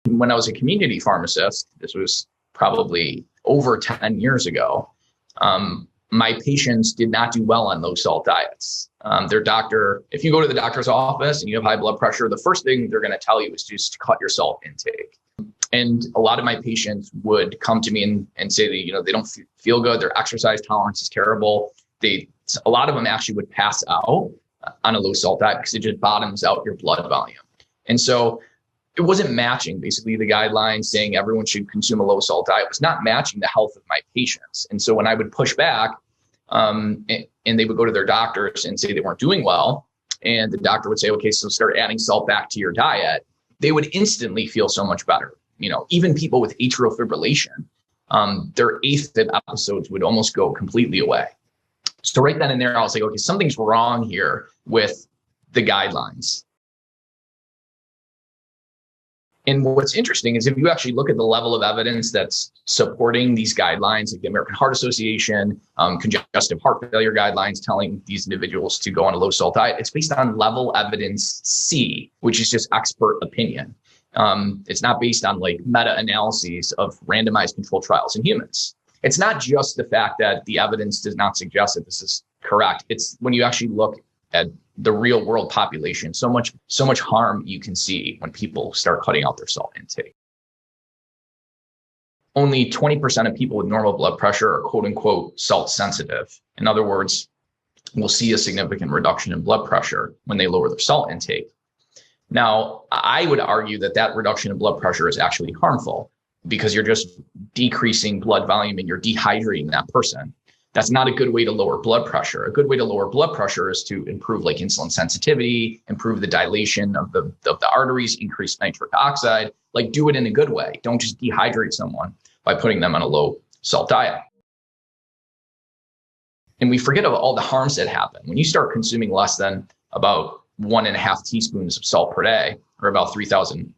When I was a community pharmacist, this was probably over 10 years ago, my patients did not do well on low salt diets. Their doctor, if you go to the doctor's office and you have high blood pressure, the first thing they're going to tell you is just to cut your salt intake. And a lot of my patients would come to me and say that, they don't feel good. Their exercise tolerance is terrible. A lot of them actually would pass out on a low salt diet because it just bottoms out your blood volume. And so it wasn't matching basically the guidelines saying everyone should consume a low salt diet. It was not matching the health of my patients. And so when I would push back, and they would go to their doctors and say they weren't doing well, and the doctor would say, okay, so start adding salt back to your diet, they would instantly feel so much better. Even people with atrial fibrillation, their AFib episodes would almost go completely away. So right then and there, I was like, okay, something's wrong here with the guidelines. And what's interesting is if you actually look at the level of evidence that's supporting these guidelines, like the American Heart Association, congestive heart failure guidelines telling these individuals to go on a low salt diet, it's based on level evidence C, which is just expert opinion. It's not based on like meta-analyses of randomized controlled trials in humans. It's not just the fact that the evidence does not suggest that this is correct. It's when you actually look at the real world population, so much harm you can see when people start cutting out their salt intake. Only 20% of people with normal blood pressure are quote unquote salt sensitive. In other words, we'll see a significant reduction in blood pressure when they lower their salt intake. Now, I would argue that reduction in blood pressure is actually harmful because you're just decreasing blood volume and you're dehydrating that person. That's not a good way to lower blood pressure. A good way to lower blood pressure is to improve like insulin sensitivity, improve the dilation of the arteries, increase nitric oxide, like do it in a good way. Don't just dehydrate someone by putting them on a low salt diet. And we forget about all the harms that happen. When you start consuming less than about 1.5 teaspoons of salt per day, or about 3,000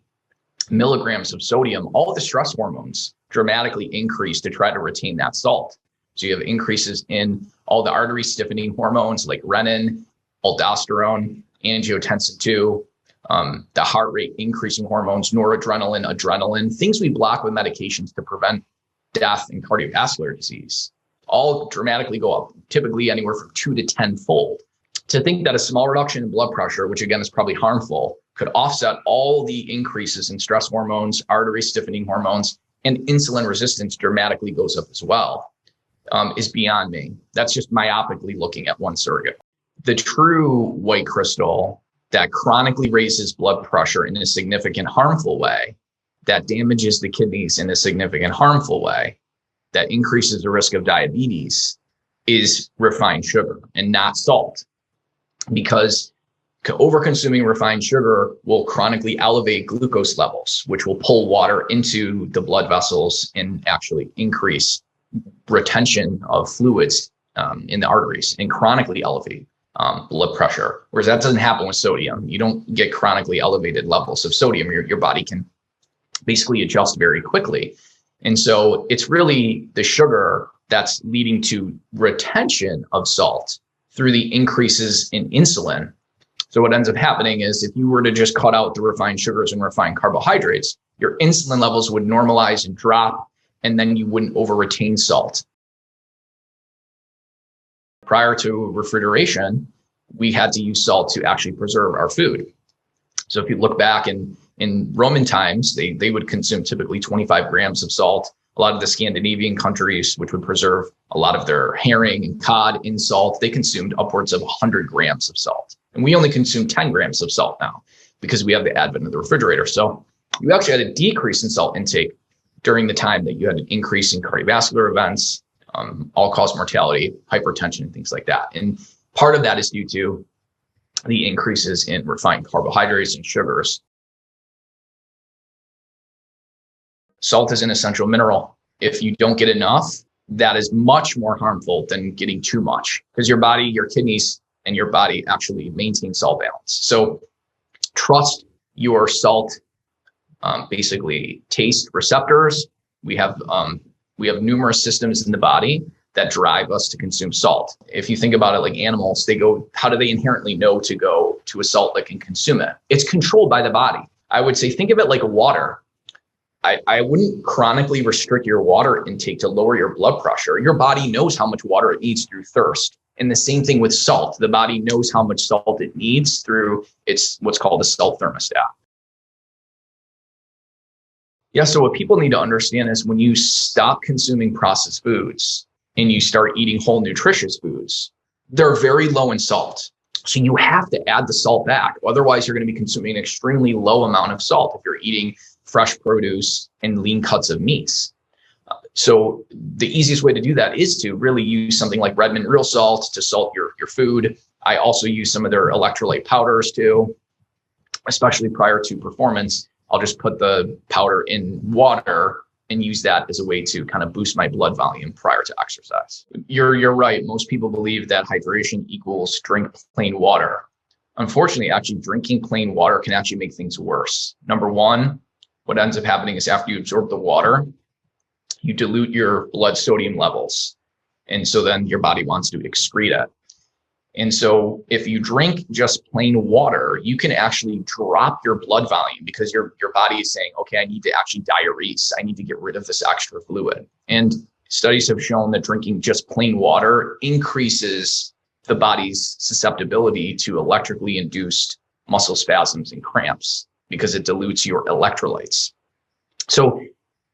milligrams of sodium, all the stress hormones dramatically increase to try to retain that salt. So you have increases in all the artery stiffening hormones like renin, aldosterone, angiotensin II, the heart rate increasing hormones, noradrenaline, adrenaline, things we block with medications to prevent death and cardiovascular disease, all dramatically go up, typically anywhere from 2 to 10-fold. To think that a small reduction in blood pressure, which again is probably harmful, could offset all the increases in stress hormones, artery stiffening hormones, and insulin resistance dramatically goes up as well. Is beyond me. That's just myopically looking at one surrogate. The true white crystal that chronically raises blood pressure in a significant harmful way, that damages the kidneys in a significant harmful way, that increases the risk of diabetes, is refined sugar and not salt. Because overconsuming refined sugar will chronically elevate glucose levels, which will pull water into the blood vessels and actually increase retention of fluids in the arteries and chronically elevate blood pressure. Whereas that doesn't happen with sodium. You don't get chronically elevated levels of sodium. Your body can basically adjust very quickly. And so it's really the sugar that's leading to retention of salt through the increases in insulin. So what ends up happening is if you were to just cut out the refined sugars and refined carbohydrates, your insulin levels would normalize and drop, and then you wouldn't over retain salt. Prior to refrigeration, we had to use salt to actually preserve our food. So if you look back in Roman times, they would consume typically 25 grams of salt. A lot of the Scandinavian countries, which would preserve a lot of their herring and cod in salt, they consumed upwards of 100 grams of salt. And we only consume 10 grams of salt now because we have the advent of the refrigerator. So you actually had a decrease in salt intake during the time that you had an increase in cardiovascular events, all-cause mortality, hypertension, and things like that. And part of that is due to the increases in refined carbohydrates and sugars. Salt is an essential mineral. If you don't get enough, that is much more harmful than getting too much, because your body, your kidneys, and your body actually maintain salt balance. So trust your salt, basically taste receptors. We have numerous systems in the body that drive us to consume salt. If you think about it like animals, they go, how do they inherently know to go to a salt that can consume it? It's controlled by the body. I would say, think of it like water. I wouldn't chronically restrict your water intake to lower your blood pressure. Your body knows how much water it needs through thirst. And the same thing with salt. The body knows how much salt it needs through its what's called a salt thermostat. Yeah, so what people need to understand is when you stop consuming processed foods and you start eating whole nutritious foods, they're very low in salt. So you have to add the salt back. Otherwise, you're going to be consuming an extremely low amount of salt if you're eating fresh produce and lean cuts of meats. So the easiest way to do that is to really use something like Redmond Real Salt to salt your food. I also use some of their electrolyte powders too, especially prior to performance. I'll just put the powder in water and use that as a way to kind of boost my blood volume prior to exercise. You're right. Most people believe that hydration equals drink plain water. Unfortunately, actually drinking plain water can actually make things worse. Number one, what ends up happening is after you absorb the water, you dilute your blood sodium levels. And so then your body wants to excrete it. And so if you drink just plain water, you can actually drop your blood volume because your body is saying, okay, I need to actually diurese. I need to get rid of this extra fluid. And studies have shown that drinking just plain water increases the body's susceptibility to electrically induced muscle spasms and cramps because it dilutes your electrolytes. So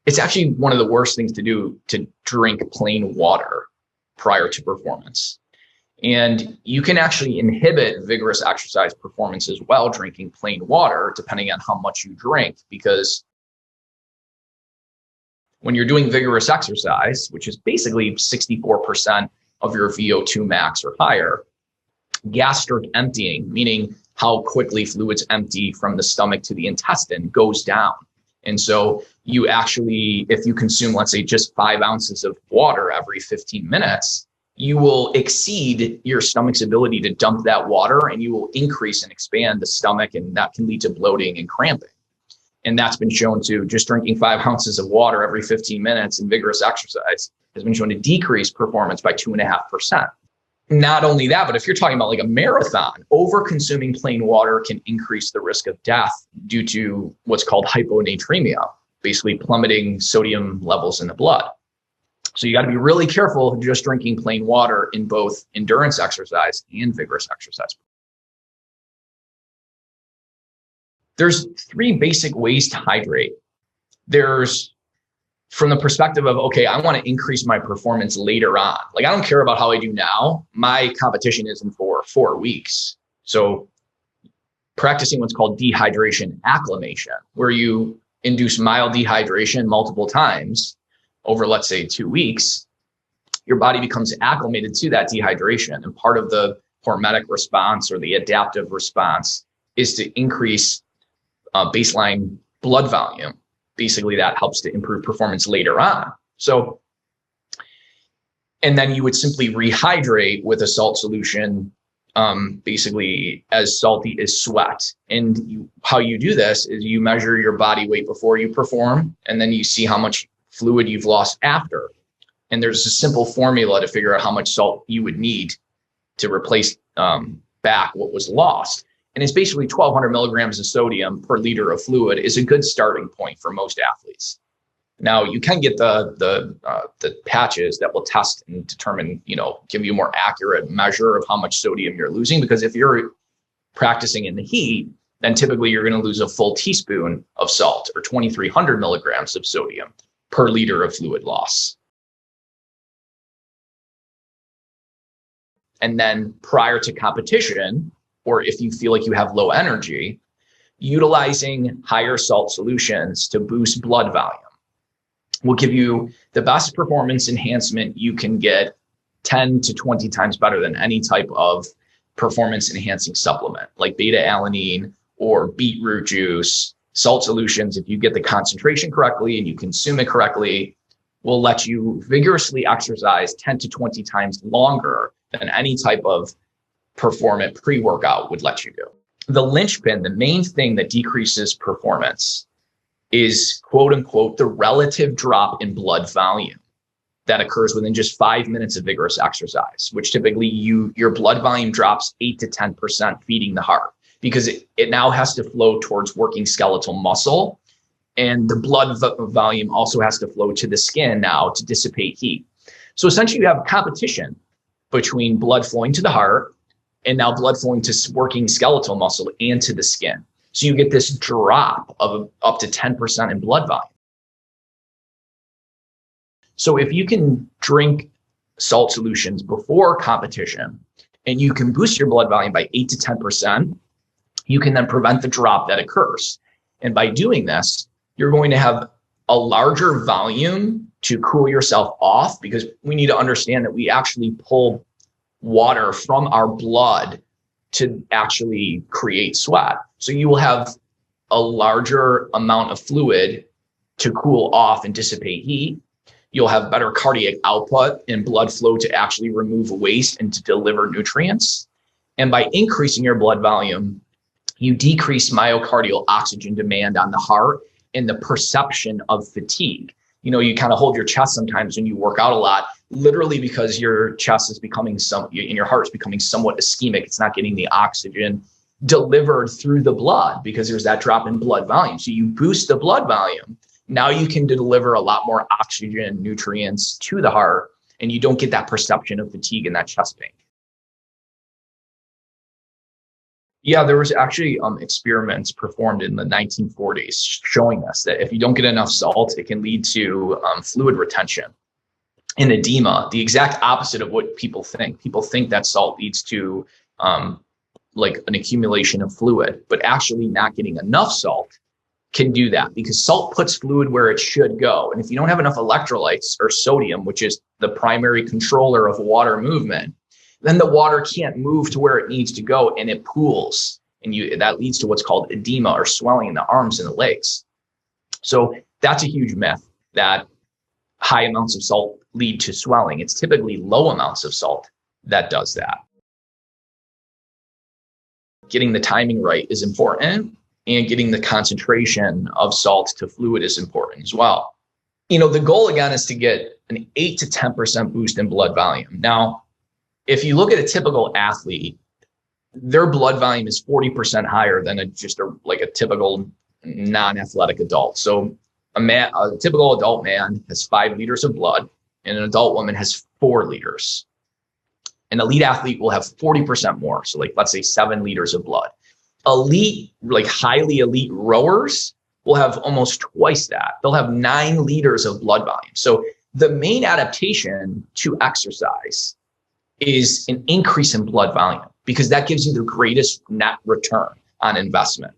it's actually one of the worst things to do to drink plain water prior to performance. And you can actually inhibit vigorous exercise performance as well, drinking plain water, depending on how much you drink, because when you're doing vigorous exercise, which is basically 64% of your VO2 max or higher, gastric emptying, meaning how quickly fluids empty from the stomach to the intestine, goes down. And so you actually, if you consume, let's say, just 5 ounces of water every 15 minutes, you will exceed your stomach's ability to dump that water, and you will increase and expand the stomach, and that can lead to bloating and cramping. And that's been shown to just drinking 5 ounces of water every 15 minutes in vigorous exercise has been shown to decrease performance by 2.5%. Not only that, but if you're talking about like a marathon, over consuming plain water can increase the risk of death due to what's called hyponatremia, basically plummeting sodium levels in the blood. So you got to be really careful just drinking plain water in both endurance exercise and vigorous exercise. There's 3 basic ways to hydrate. There's from the perspective of, okay, I want to increase my performance later on. Like, I don't care about how I do now. My competition isn't for 4 weeks. So practicing what's called dehydration acclimation, where you induce mild dehydration multiple times over, let's say, 2 weeks, your body becomes acclimated to that dehydration. And part of the hormetic response or the adaptive response is to increase baseline blood volume. Basically, that helps to improve performance later on. So, and then you would simply rehydrate with a salt solution, basically as salty as sweat. And how you do this is you measure your body weight before you perform, and then you see how much fluid you've lost after. And there's a simple formula to figure out how much salt you would need to replace back what was lost. And it's basically 1,200 milligrams of sodium per liter of fluid is a good starting point for most athletes. Now, you can get the patches that will test and determine, give you a more accurate measure of how much sodium you're losing, because if you're practicing in the heat, then typically you're going to lose a full teaspoon of salt or 2,300 milligrams of sodium per liter of fluid loss. And then prior to competition, or if you feel like you have low energy, utilizing higher salt solutions to boost blood volume will give you the best performance enhancement you can get 10 to 20 times better than any type of performance enhancing supplement like beta-alanine or beetroot juice. Salt solutions, if you get the concentration correctly and you consume it correctly, will let you vigorously exercise 10 to 20 times longer than any type of performance pre-workout would let you do. The linchpin, the main thing that decreases performance is, quote unquote, the relative drop in blood volume that occurs within just 5 minutes of vigorous exercise, which typically your blood volume drops 8 to 10%, feeding the heart, because it now has to flow towards working skeletal muscle And the blood volume also has to flow to the skin now to dissipate heat. So essentially you have competition between blood flowing to the heart and now blood flowing to working skeletal muscle and to the skin. So you get this drop of up to 10% in blood volume. So if you can drink salt solutions before competition and you can boost your blood volume by 8 to 10%, you can then prevent the drop that occurs. And by doing this, you're going to have a larger volume to cool yourself off, because we need to understand that we actually pull water from our blood to actually create sweat. So you will have a larger amount of fluid to cool off and dissipate heat. You'll have better cardiac output and blood flow to actually remove waste and to deliver nutrients. And by increasing your blood volume, you decrease myocardial oxygen demand on the heart and the perception of fatigue. You know, you kind of hold your chest sometimes when you work out a lot, literally because your chest is becoming and your heart is becoming somewhat ischemic. It's not getting the oxygen delivered through the blood because there's that drop in blood volume. So you boost the blood volume. Now you can deliver a lot more oxygen, nutrients to the heart, and you don't get that perception of fatigue and that chest pain. Yeah, there was actually experiments performed in the 1940s showing us that if you don't get enough salt, it can lead to fluid retention and edema, the exact opposite of what people think. People think that salt leads to like an accumulation of fluid, but actually not getting enough salt can do that, because salt puts fluid where it should go. And if you don't have enough electrolytes or sodium, which is the primary controller of water movement, then the water can't move to where it needs to go and it pools. And that leads to what's called edema or swelling in the arms and the legs. So that's a huge myth that high amounts of salt lead to swelling. It's typically low amounts of salt that does that. Getting the timing right is important, and getting the concentration of salt to fluid is important as well. You know, the goal again is to get an 8 to 10% boost in blood volume. Now, if you look at a typical athlete, their blood volume is 40% higher than a typical non-athletic adult. So a typical adult man has 5 liters of blood, and an adult woman has 4 liters. An elite athlete will have 40% more. So let's say 7 liters of blood. Elite, highly elite rowers will have almost twice that. They'll have 9 liters of blood volume. So the main adaptation to exercise is an increase in blood volume, because that gives you the greatest net return on investment.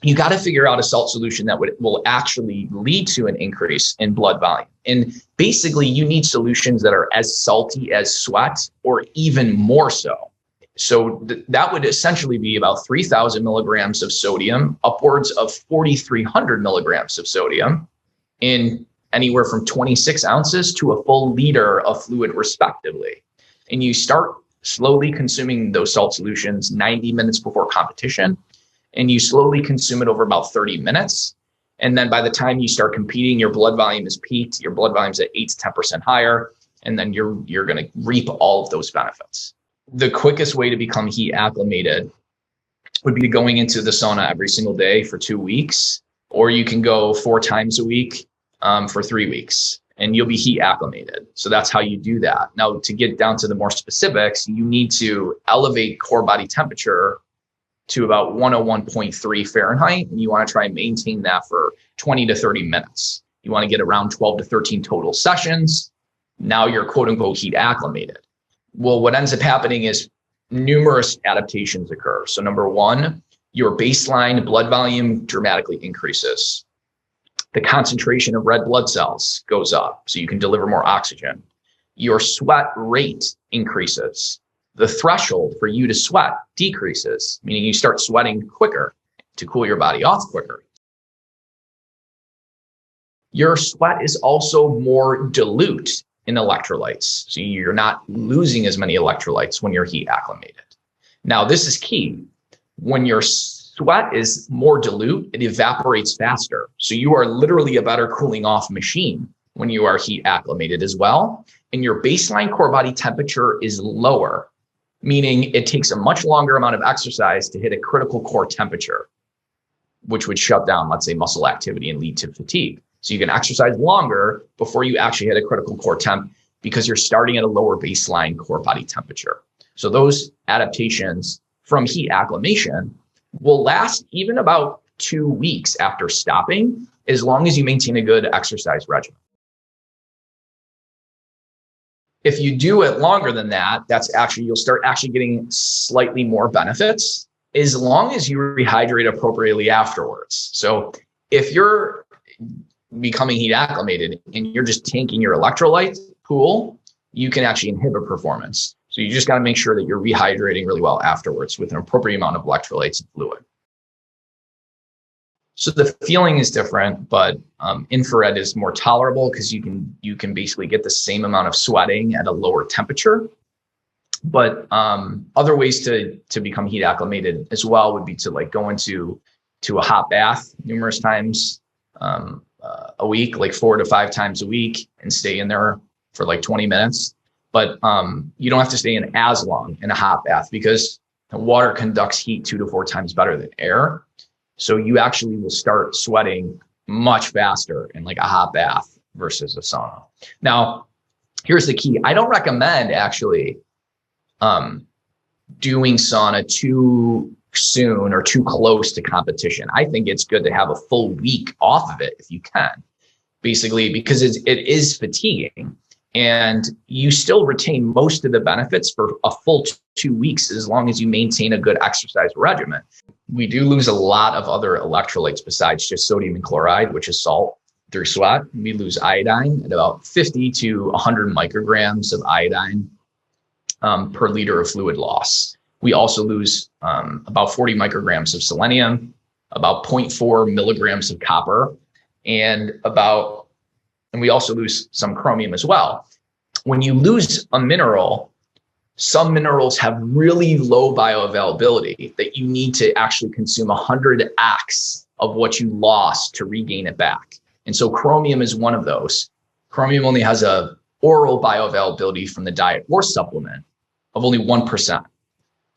You got to figure out a salt solution that will actually lead to an increase in blood volume. And basically, you need solutions that are as salty as sweat or even more so. So that would essentially be about 3,000 milligrams of sodium, upwards of 4,300 milligrams of sodium in anywhere from 26 ounces to a full liter of fluid, respectively. And you start slowly consuming those salt solutions 90 minutes before competition, and you slowly consume it over about 30 minutes. And then by the time you start competing, your blood volume is peaked, your blood volume is at 8 to 10% higher, and then you're going to reap all of those benefits. The quickest way to become heat acclimated would be going into the sauna every single day for 2 weeks, or you can go 4 times a week for 3 weeks, and you'll be heat acclimated. So that's how you do that. Now, to get down to the more specifics, you need to elevate core body temperature to about 101.3 Fahrenheit, and you want to try and maintain that for 20 to 30 minutes. You want to get around 12 to 13 total sessions. Now you're quote unquote heat acclimated. Well, what ends up happening is numerous adaptations occur. So number one, your baseline blood volume dramatically increases. The concentration of red blood cells goes up, so you can deliver more oxygen. Your sweat rate increases. The threshold for you to sweat decreases, meaning you start sweating quicker to cool your body off quicker. Your sweat is also more dilute in electrolytes, so you're not losing as many electrolytes when you're heat acclimated. Now, this is key. When your sweat is more dilute, it evaporates faster. So you are literally a better cooling off machine when you are heat acclimated as well. And your baseline core body temperature is lower, meaning it takes a much longer amount of exercise to hit a critical core temperature. which would shut down, let's say, muscle activity and lead to fatigue. So you can exercise longer before you actually hit a critical core temp because you're starting at a lower baseline core body temperature. So those adaptations from heat acclimation will last even about 2 weeks after stopping, as long as you maintain a good exercise regimen. If you do it longer than that, you'll start actually getting slightly more benefits as long as you rehydrate appropriately afterwards. So if you're becoming heat acclimated and you're just tanking your electrolyte pool, you can actually inhibit performance. So you just got to make sure that you're rehydrating really well afterwards with an appropriate amount of electrolytes and fluid. So the feeling is different, but infrared is more tolerable because you can basically get the same amount of sweating at a lower temperature. But other ways to become heat acclimated as well would be to like go into a hot bath numerous times a week, like 4 to 5 times a week, and stay in there for like 20 minutes. But you don't have to stay in as long in a hot bath because water conducts heat 2 to 4 times better than air. So you actually will start sweating much faster in like a hot bath versus a sauna. Now, here's the key. I don't recommend actually doing sauna too soon or too close to competition. I think it's good to have a full week off of it if you can, basically, because it is fatiguing. And you still retain most of the benefits for a full 2 weeks as long as you maintain a good exercise regimen. We do lose a lot of other electrolytes besides just sodium and chloride, which is salt, through sweat. We lose iodine at about 50 to 100 micrograms of iodine per liter of fluid loss. We also lose about 40 micrograms of selenium, about 0.4 milligrams of copper, and we also lose some chromium as well. When you lose a mineral, some minerals have really low bioavailability that you need to actually consume 100x of what you lost to regain it back. And so chromium is one of those. Chromium only has a oral bioavailability from the diet or supplement of only 1%.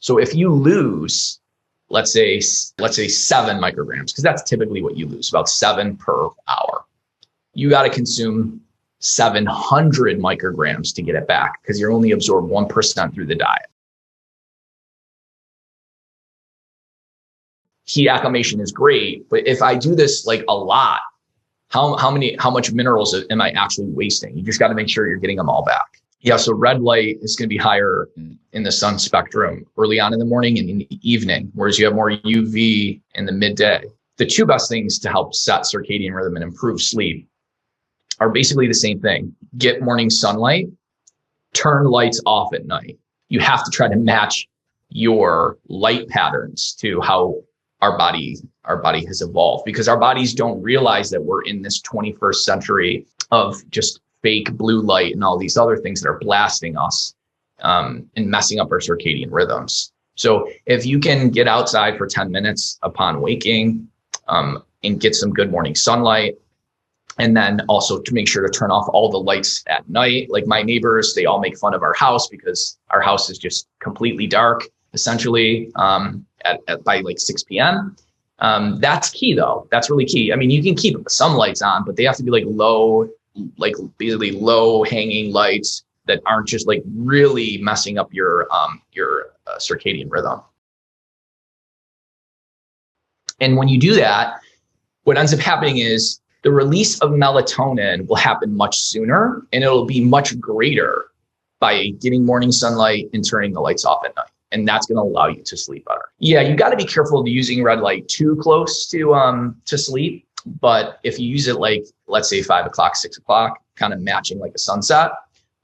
So if you lose, let's say 7 micrograms, because that's typically what you lose, about 7 per hour, you got to consume 700 micrograms to get it back because you're only absorbed 1% through the diet. Heat acclimation is great, but if I do this like a lot, how much minerals am I actually wasting? You just got to make sure you're getting them all back. Yeah, so red light is going to be higher in the sun spectrum early on in the morning and in the evening, whereas you have more UV in the midday. The 2 best things to help set circadian rhythm and improve sleep are basically the same thing. Get morning sunlight, turn lights off at night. You have to try to match your light patterns to how our body has evolved, because our bodies don't realize that we're in this 21st century of just fake blue light and all these other things that are blasting us and messing up our circadian rhythms. So if you can get outside for 10 minutes upon waking and get some good morning sunlight, and then also to make sure to turn off all the lights at night. Like my neighbors, they all make fun of our house because our house is just completely dark, essentially, by like 6 p.m. That's key though. That's really key. I mean, you can keep some lights on, but they have to be basically low hanging lights that aren't just like really messing up your circadian rhythm. And when you do that, what ends up happening is the release of melatonin will happen much sooner, and it'll be much greater by getting morning sunlight and turning the lights off at night. And that's going to allow you to sleep better. Yeah, you got to be careful of using red light too close to sleep. But if you use it like, let's say 5 o'clock, 6 o'clock, kind of matching like a sunset,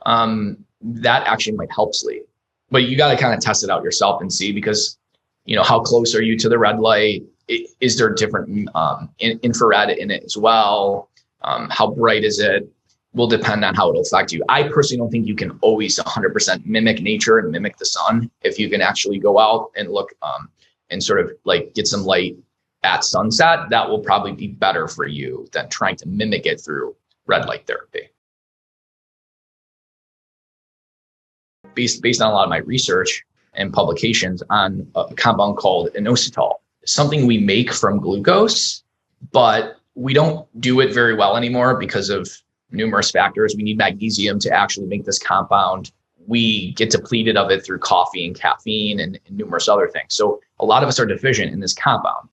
that actually might help sleep. But you got to kind of test it out yourself and see, because, how close are you to the red light? Is there different infrared in it as well? How bright is it? Will depend on how it'll affect you. I personally don't think you can always 100% mimic nature and mimic the sun. If you can actually go out and look and sort of like get some light at sunset, that will probably be better for you than trying to mimic it through red light therapy. Based on a lot of my research and publications on a compound called inositol. something we make from glucose, but we don't do it very well anymore because of numerous factors. We need magnesium to actually make this compound. We get depleted of it through coffee and caffeine and numerous other things. So a lot of us are deficient in this compound.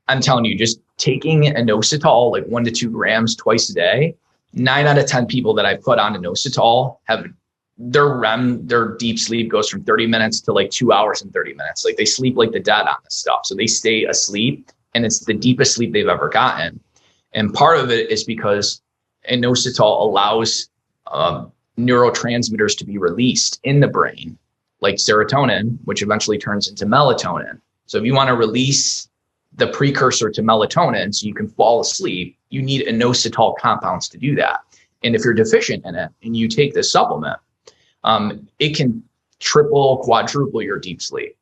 I'm telling you, just taking inositol, like 1 to 2 grams twice a day, 9 out of 10 people that I put on inositol have their deep sleep goes from 30 minutes to like 2 hours and 30 minutes. Like they sleep like the dead on this stuff. So they stay asleep and it's the deepest sleep they've ever gotten. And part of it is because inositol allows neurotransmitters to be released in the brain, like serotonin, which eventually turns into melatonin. So if you want to release the precursor to melatonin so you can fall asleep, you need inositol compounds to do that. And if you're deficient in it and you take this supplement, it can triple, quadruple your deep sleep.